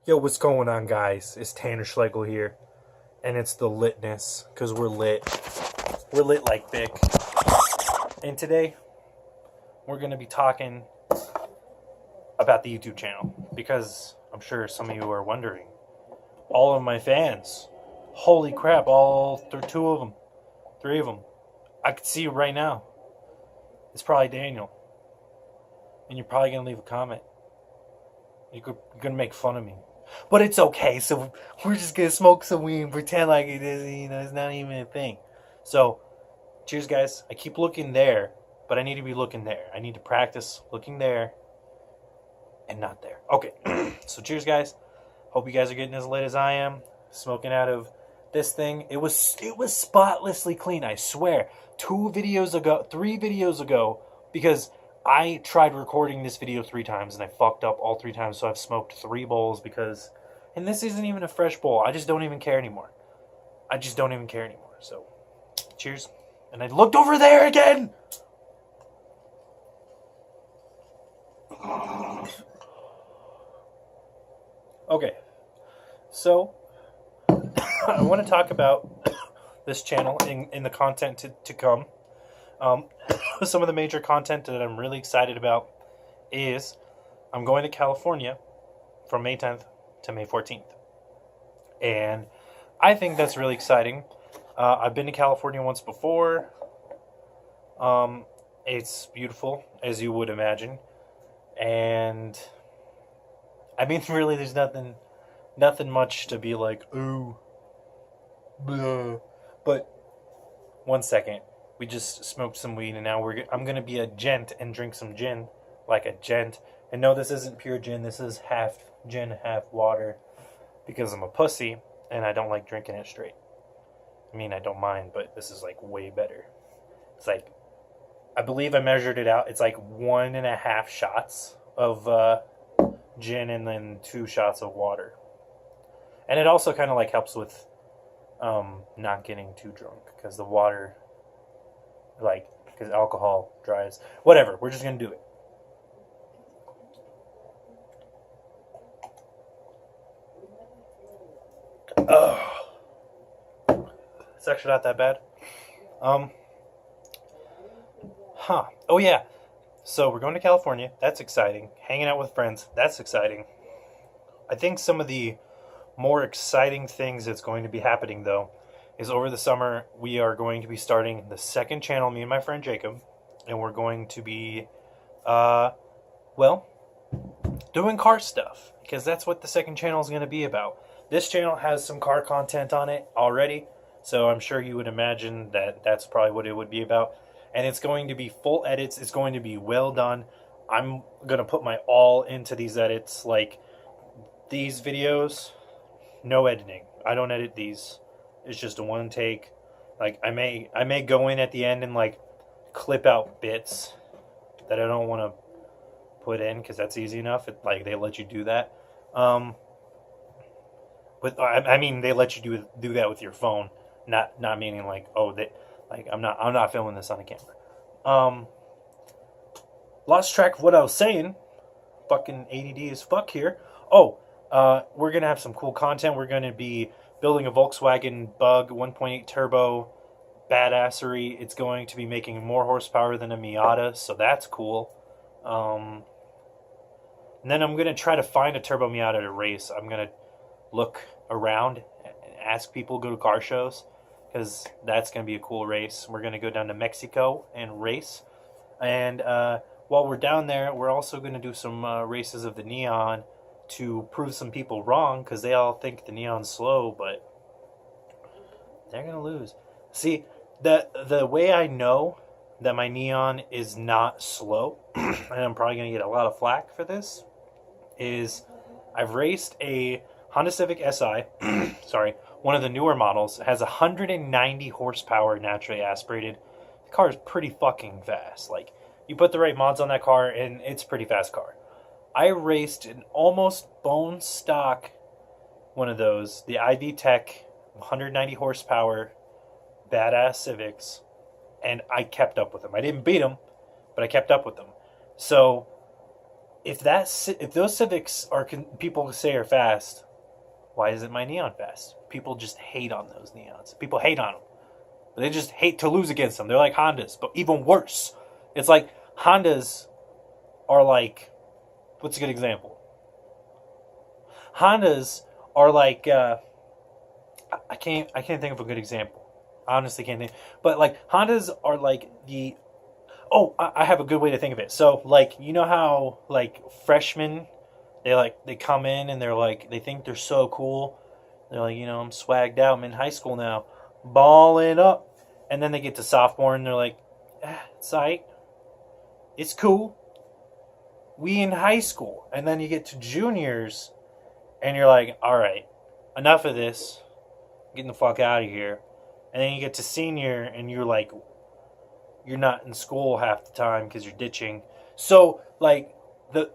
Yo, what's going on, guys? It's Tanner Schlegel here, and it's the litness, because we're lit. We're lit like Vic. And today, we're going to be talking about the YouTube channel, because I'm sure some of you are wondering. All of my fans, holy crap, two of them, three of them, I could see you right now. It's probably Daniel. And you're probably going to leave a comment. You're going to make fun of me. But it's okay, so we're just going to smoke some weed and pretend like it is, it's not even a thing. So, cheers, guys. I keep looking there, but I need to be looking there. I need to practice looking there and not there. Okay, so cheers, guys. Hope you guys are getting as lit as I am. Smoking out of this thing. It was spotlessly clean, I swear. 3 videos ago, because I tried recording this video 3 times and I fucked up all 3 times, so I've smoked 3 bowls because... And this isn't even a fresh bowl. I just don't even care anymore. So, cheers. And I looked over there again! Okay. So, I want to talk about this channel in the content to come. Some of the major content that I'm really excited about is I'm going to California from May 10th to May 14th. And I think that's really exciting. I've been to California once before. It's beautiful, as you would imagine. And I mean, really, there's nothing much to be like, ooh, blah. But one second. We just smoked some weed, and now I'm going to be a gent and drink some gin like a gent. And no, this isn't pure gin. This is half gin, half water, because I'm a pussy, and I don't like drinking it straight. I mean, I don't mind, but this is, like, way better. It's like, I believe I measured it out. It's like 1.5 shots of gin and then 2 shots of water. And it also kind of, like, helps with not getting too drunk, because the water... because alcohol dries. Whatever, we're just going to do it. It's actually not that bad. Oh yeah. So we're going to California. That's exciting. Hanging out with friends. That's exciting. I think some of the more exciting things that's going to be happening, though, is over the summer, we are going to be starting the second channel, me and my friend Jacob, and we're going to be, doing car stuff, because that's what the second channel is going to be about. This channel has some car content on it already, so I'm sure you would imagine that that's probably what it would be about. And it's going to be full edits. It's going to be well done. I'm going to put my all into these edits. Like, these videos, no editing. I don't edit these. It's just a one take. Like, I may go in at the end and, like, clip out bits that I don't want to put in, because that's easy enough. They let you do that. But I mean, they let you do that with your phone. Not meaning like, I'm not filming this on a camera. Lost track of what I was saying. Fucking ADD as fuck here. We're gonna have some cool content. We're gonna be building a Volkswagen Bug 1.8 turbo badassery. It's going to be making more horsepower than a Miata, so that's cool. And then I'm going to try to find a turbo Miata to race. I'm going to look around and ask people to go to car shows, because that's going to be a cool race. We're going to go down to Mexico and race. And while we're down there, we're also going to do some races of the Neon to prove some people wrong, because they all think the Neon's slow, but they're going to lose. See, the way I know that my Neon is not slow, and I'm probably going to get a lot of flack for this, is I've raced a Honda Civic Si, sorry, one of the newer models. It has 190 horsepower naturally aspirated. The car is pretty fucking fast. Like, you put the right mods on that car, and it's a pretty fast car. I raced an almost bone stock one of those, the IV Tech 190 horsepower badass Civics, and I kept up with them. I didn't beat them, but I kept up with them. So if those Civics are people say are fast, why isn't my Neon fast? People just hate on those Neons. People hate on them. They just hate to lose against them. They're like Hondas, but even worse. It's like Hondas are like, what's a good example? Hondas are like I can't think of a good example. I honestly can't think. But like Hondas are like the I have a good way to think of it. So like you know how like freshmen they come in and they're like they think they're so cool. They're like, I'm swagged out. I'm in high school now, balling up. And then they get to sophomore and they're like, it's aight. It's cool. We in high school. And then you get to juniors and you're like, all right, enough of this. Getting the fuck out of here. And then you get to senior and you're like, you're not in school half the time because you're ditching. So like the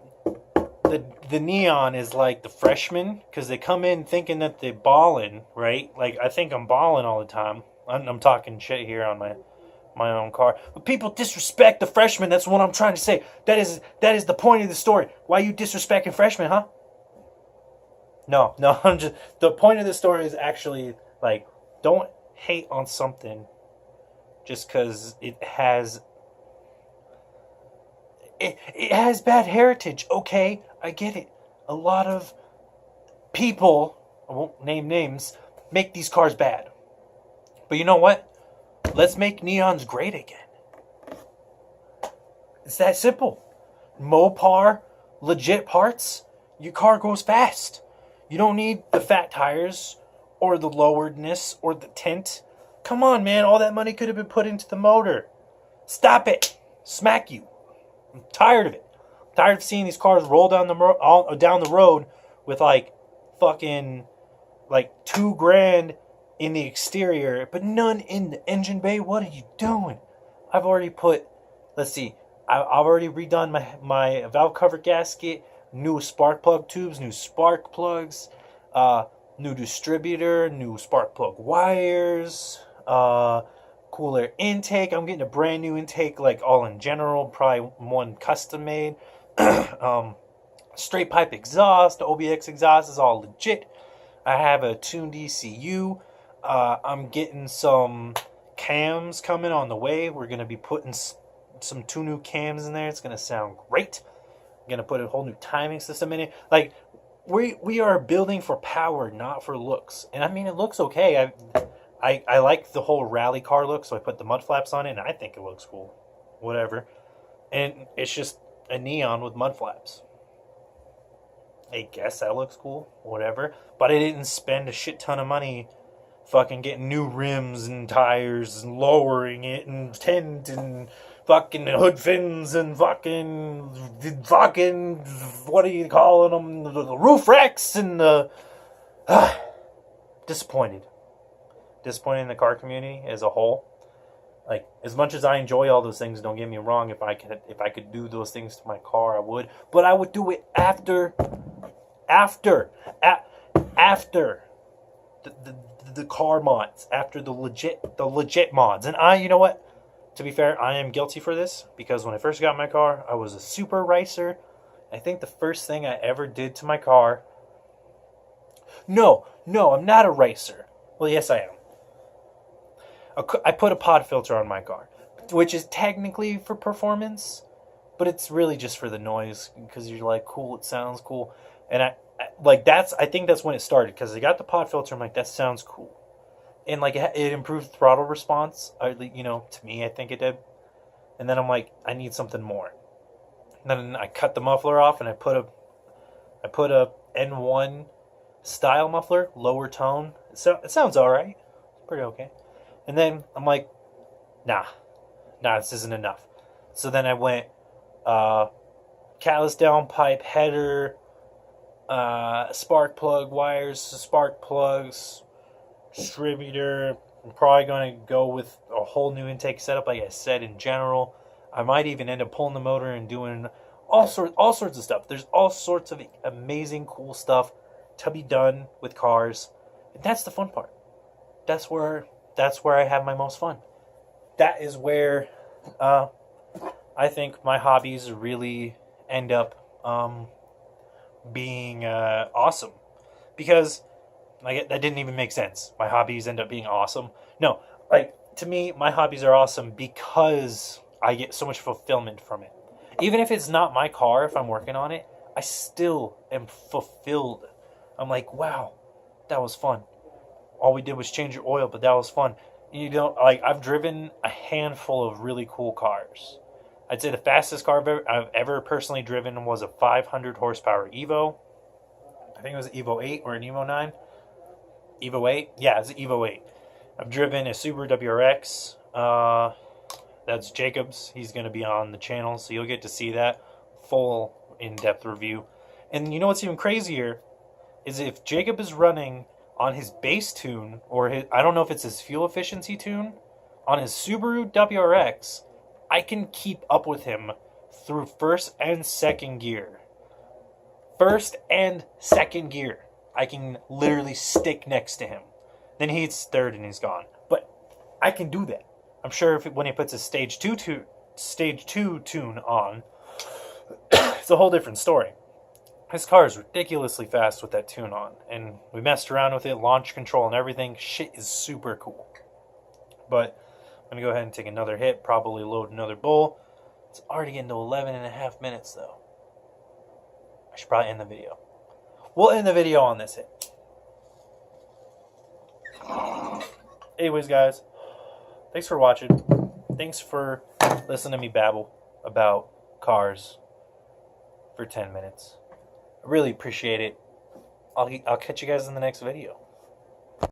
Neon is like the freshman because they come in thinking that they're balling, right? Like I think I'm balling all the time. I'm talking shit here on my own car. But people disrespect the freshmen. That's what I'm trying to say. That is the point of the story. Why are you disrespecting freshmen, huh? No, I'm just the point of the story is actually like don't hate on something just because it has bad heritage. Okay, I get it. A lot of people, I won't name names, make these cars bad. But you know what? Let's make Neons great again. It's that simple. Mopar, legit parts, your car goes fast. You don't need the fat tires or the loweredness or the tint. Come on, man. All that money could have been put into the motor. Stop it. Smack you. I'm tired of it. I'm tired of seeing these cars roll down the road with like fucking like $2,000 in the exterior, but none in the engine bay. What are you doing? I've already put, let's see, I've already redone my valve cover gasket, new spark plug tubes, new spark plugs, new distributor, new spark plug wires, cooler intake. I'm getting a brand new intake, like all in general, probably one custom made. Straight pipe exhaust, the OBX exhaust is all legit. I have a tuned ECU. I'm getting some cams coming on the way. We're going to be putting some 2 new cams in there. It's going to sound great. I'm going to put a whole new timing system in it. Like, we are building for power, not for looks. And I mean, it looks okay. I like the whole rally car look, so I put the mud flaps on it, and I think it looks cool. Whatever. And it's just a Neon with mud flaps. I guess that looks cool. Whatever. But I didn't spend a shit ton of money fucking getting new rims and tires and lowering it and tint and fucking hood fins and fucking what are you calling them? The roof racks and the disappointed in the car community as a whole. Like, as much as I enjoy all those things, don't get me wrong, if I could do those things to my car, I would. But I would do it after the car mods, after the legit mods. And you know what? To be fair, I am guilty for this because when I first got my car, I was a super racer. I think the first thing I ever did to my car. No, I'm not a racer. Well, yes, I am. I put a pod filter on my car, which is technically for performance, but it's really just for the noise because you're like, cool, it sounds cool. And I think that's when it started because I got the pod filter. I'm like, that sounds cool. And like it improved throttle response. To me, I think it did. And then I'm like, I need something more. And then I cut the muffler off and I put a N1 style muffler, lower tone. So it sounds all right. It's pretty okay. And then I'm like, nah, this isn't enough. So then I went catalyst downpipe, header, spark plug wires, spark plugs, distributor. I'm probably going to go with a whole new intake setup, like I said, in general. I might even end up pulling the motor and doing all sorts of stuff. There's all sorts of amazing, cool stuff to be done with cars. And that's the fun part. That's where I have my most fun. That is where I think my hobbies really end up being awesome, because like that didn't even make sense. My hobbies end up being awesome. No, like to me, my hobbies are awesome because I get so much fulfillment from it. Even if it's not my car, if I'm working on it, I still am fulfilled. I'm like, wow, that was fun. All we did was change your oil, but that was fun. You know, like I've driven a handful of really cool cars. I'd say the fastest car I've ever personally driven was a 500 horsepower Evo. I think it was an Evo 8 or an Evo 9. Evo 8? Yeah, it's an Evo 8. I've driven a Subaru WRX. That's Jacob's. He's going to be on the channel, so you'll get to see that full in-depth review. And you know what's even crazier is if Jacob is running on his base tune, or his, I don't know if it's his fuel efficiency tune, on his Subaru WRX, I can keep up with him through first and second gear. First and second gear. I can literally stick next to him. Then he hits third and he's gone. But I can do that. I'm sure when he puts his stage 2 tune on, it's a whole different story. His car is ridiculously fast with that tune on. And we messed around with it, launch control and everything. Shit is super cool. But I'm going to go ahead and take another hit, probably load another bowl. It's already getting to 11 and a half minutes though. I should probably end the video. We'll end the video on this hit. Anyways, guys, thanks for watching. Thanks for listening to me babble about cars for 10 minutes. I really appreciate it. I'll catch you guys in the next video.